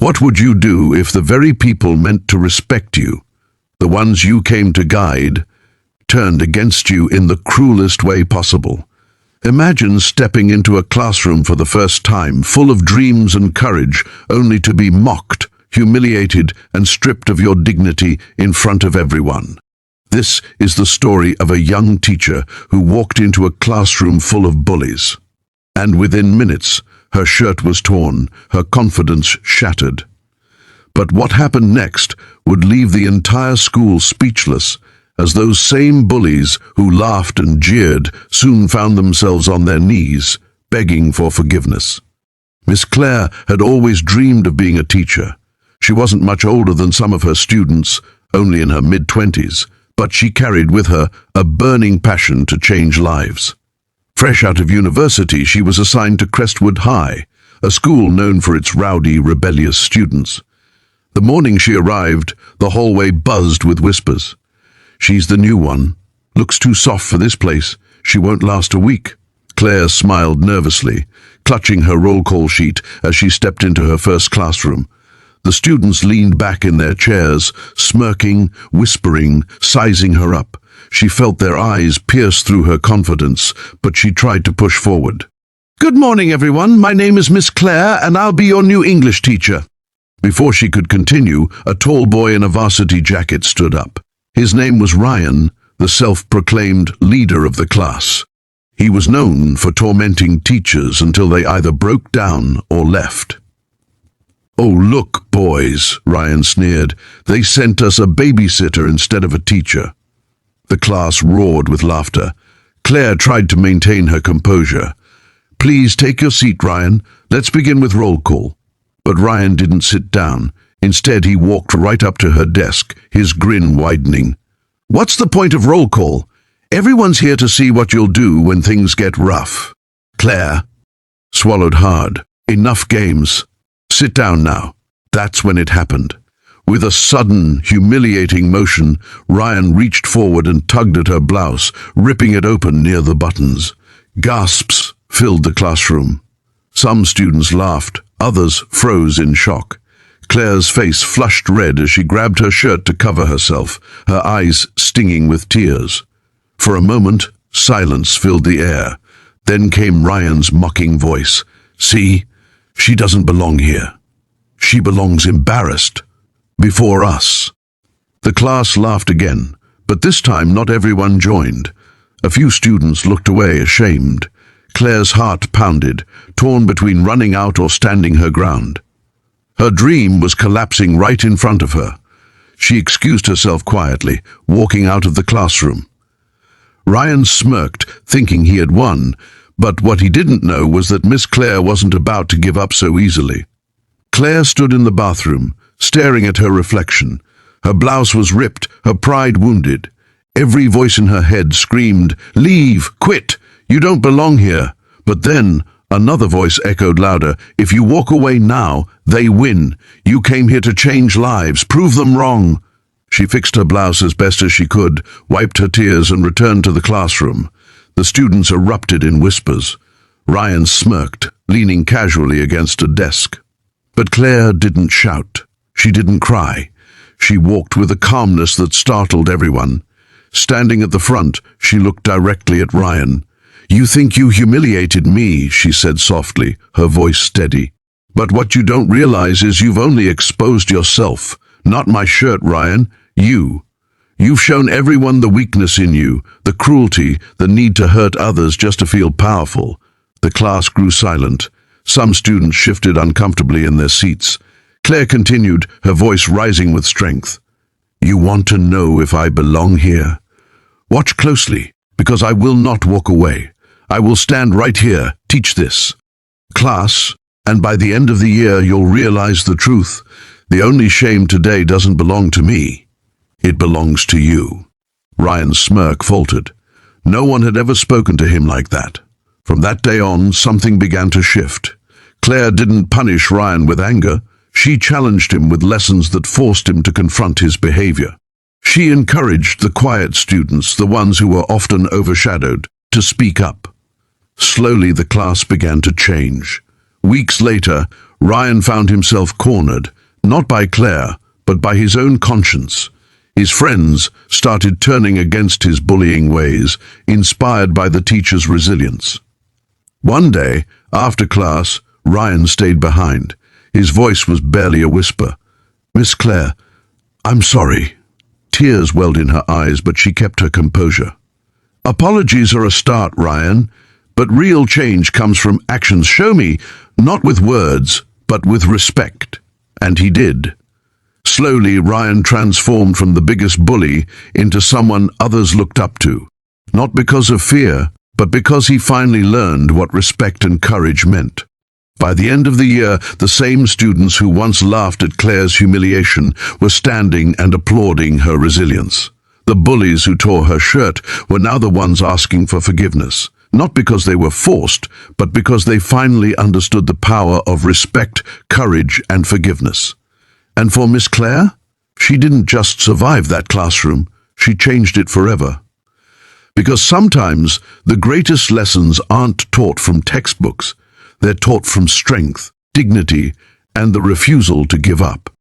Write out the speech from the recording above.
What would you do if the very people meant to respect you, the ones you came to guide, turned against you in the cruelest way possible? Imagine stepping into a classroom for the first time, full of dreams and courage, only to be mocked, humiliated, and stripped of your dignity in front of everyone. This is the story of a young teacher who walked into a classroom full of bullies. And within minutes, her shirt was torn, her confidence shattered. But what happened next would leave the entire school speechless, as those same bullies who laughed and jeered soon found themselves on their knees, begging for forgiveness. Miss Claire had always dreamed of being a teacher. She wasn't much older than some of her students, only in her mid-20s, but she carried with her a burning passion to change lives. Fresh out of university, she was assigned to Crestwood High, a school known for its rowdy, rebellious students. The morning she arrived, the hallway buzzed with whispers. "She's the new one. Looks too soft for this place. She won't last a week." Claire smiled nervously, clutching her roll call sheet as she stepped into her first classroom. The students leaned back in their chairs, smirking, whispering, sizing her up. She felt their eyes pierce through her confidence, but she tried to push forward. "Good morning, everyone. My name is Miss Claire, and I'll be your new English teacher." Before she could continue, a tall boy in a varsity jacket stood up. His name was Ryan, the self-proclaimed leader of the class. He was known for tormenting teachers until they either broke down or left. "Oh, look, boys," Ryan sneered. "They sent us a babysitter instead of a teacher." The class roared with laughter. Claire tried to maintain her composure. "Please take your seat, Ryan. Let's begin with roll call." But Ryan didn't sit down. Instead, he walked right up to her desk, his grin widening. "What's the point of roll call? Everyone's here to see what you'll do when things get rough." Claire swallowed hard. "Enough games. Sit down now." That's when it happened. With a sudden, humiliating motion, Ryan reached forward and tugged at her blouse, ripping it open near the buttons. Gasps filled the classroom. Some students laughed, others froze in shock. Claire's face flushed red as she grabbed her shirt to cover herself, her eyes stinging with tears. For a moment, silence filled the air. Then came Ryan's mocking voice. "See? She doesn't belong here. She belongs embarrassed. Before us." The class laughed again, but this time not everyone joined. A few students looked away ashamed. Claire's heart pounded, torn between running out or standing her ground. Her dream was collapsing right in front of her. She excused herself quietly, walking out of the classroom. Ryan smirked, thinking he had won, but what he didn't know was that Miss Claire wasn't about to give up so easily. Claire stood in the bathroom, staring at her reflection. Her blouse was ripped, her pride wounded. Every voice in her head screamed, "Leave! Quit! You don't belong here!" But then another voice echoed louder, "If you walk away now, they win. You came here to change lives. Prove them wrong." She fixed her blouse as best as she could, wiped her tears, and returned to the classroom. The students erupted in whispers. Ryan smirked, leaning casually against a desk. But Claire didn't shout. She didn't cry. She walked with a calmness that startled everyone. Standing at the front, she looked directly at Ryan. "You think you humiliated me," she said softly, her voice steady. "But what you don't realize is you've only exposed yourself. Not my shirt, Ryan. You. You've shown everyone the weakness in you, the cruelty, the need to hurt others just to feel powerful." The class grew silent. Some students shifted uncomfortably in their seats. Claire continued, her voice rising with strength. "You want to know if I belong here? Watch closely, because I will not walk away. I will stand right here, teach this class, and by the end of the year you'll realize the truth. The only shame today doesn't belong to me. It belongs to you." Ryan's smirk faltered. No one had ever spoken to him like that. From that day on, something began to shift. Claire didn't punish Ryan with anger. She challenged him with lessons that forced him to confront his behavior. She encouraged the quiet students, the ones who were often overshadowed, to speak up. Slowly, the class began to change. Weeks later, Ryan found himself cornered, not by Claire, but by his own conscience. His friends started turning against his bullying ways, inspired by the teacher's resilience. One day, after class, Ryan stayed behind. His voice was barely a whisper. "Miss Claire, I'm sorry." Tears welled in her eyes, but she kept her composure. "Apologies are a start, Ryan, but real change comes from actions. Show me, not with words, but with respect." And he did. Slowly, Ryan transformed from the biggest bully into someone others looked up to, not because of fear, but because he finally learned what respect and courage meant. By the end of the year, the same students who once laughed at Claire's humiliation were standing and applauding her resilience. The bullies who tore her shirt were now the ones asking for forgiveness, not because they were forced, but because they finally understood the power of respect, courage, and forgiveness. And for Miss Claire, she didn't just survive that classroom, she changed it forever. Because sometimes the greatest lessons aren't taught from textbooks, they're taught from strength, dignity, and the refusal to give up.